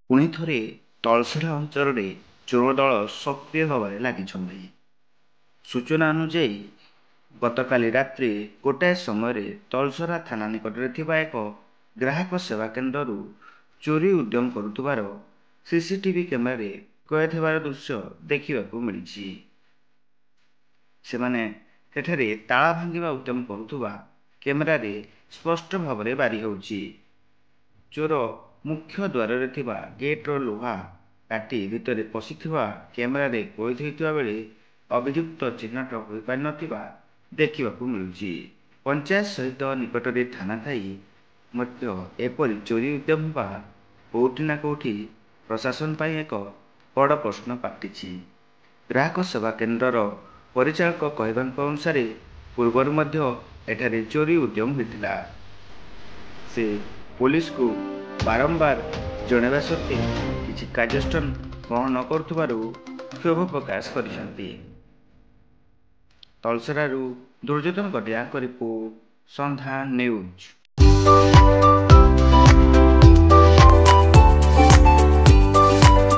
ପୁଣି ଥରେ ତଳସରା ଅଞ୍ଚଳରେ ଚୋର ଦଳ ସକ୍ରିୟ ହେବାରେ ଲାଗିଛନ୍ତି। ସୂଚନା ଅନୁଯାୟୀ ଗତକାଲି ରାତ୍ରି ଗୋଟାଏ ସମୟରେ ତଳସରା ଥାନା ନିକଟରେ ଥିବା ଏକ ଗ୍ରାହକ ସେବା କେନ୍ଦ୍ରରୁ ଚୋରି ଉଦ୍ୟମ କରୁଥିବାର ସିସିଟିଭି କ୍ୟାମେରାରେ କଏଦ ହେବାର ଦୃଶ୍ୟ ଦେଖିବାକୁ ମିଳିଛି। ସେମାନେ ସେଠାରେ ତାଳା ଭାଙ୍ଗିବା ଉଦ୍ୟମ କରୁଥିବା କ୍ୟାମେରାରେ ସ୍ପଷ୍ଟ ଭାବରେ ବାରି ହେଉଛି। ଚୋର ମୁଖ୍ୟ ଦ୍ୱାରରେ ଥିବା ଗେଟ୍ର ଲୁହା କାଟି ଭିତରେ ପଶିଥିବା କ୍ୟାମେରାରେ କଏଦ ହୋଇଥିବା ବେଳେ ଅଭିଯୁକ୍ତ ଚିହ୍ନଟ ହୋଇପାରିନଥିବା ଦେଖିବାକୁ ମିଳୁଛି। ପଞ୍ଚାୟତ ସହିତ ନିକଟରେ ଥାନା ଥାଇ ମଧ୍ୟ ଏପରି ଚୋରି ଉଦ୍ୟମ ହେବା କୋଉଠି ନା କୋଉଠି ପ୍ରଶାସନ ପାଇଁ ଏକ ବଡ଼ ପ୍ରଶ୍ନ ପାଲଟିଛି। ଗ୍ରାହକ ସେବା କେନ୍ଦ୍ରର ପରିଚାଳକ କହିବାଙ୍କ ଅନୁସାରେ ପୂର୍ବରୁ ମଧ୍ୟ ଏଠାରେ ଚୋରି ଉଦ୍ୟମ ହୋଇଥିଲା। ସେ ପୋଲିସକୁ ବାରମ୍ବାର ଜଣାଇବା ସତ୍ତ୍ୱେ କିଛି କାର୍ଯ୍ୟାନୁଷ୍ଠାନ ଗ୍ରହଣ ନ କରୁଥିବାରୁ କ୍ଷୋଭ ପ୍ରକାଶ କରିଛନ୍ତି। ତଳସରାରୁ ଦୁର୍ଯ୍ୟୋଧନ ଗଡିଆଙ୍କ ରିପୋର୍ଟ, ସନ୍ଧ୍ୟା ନ୍ୟୁଜ୍।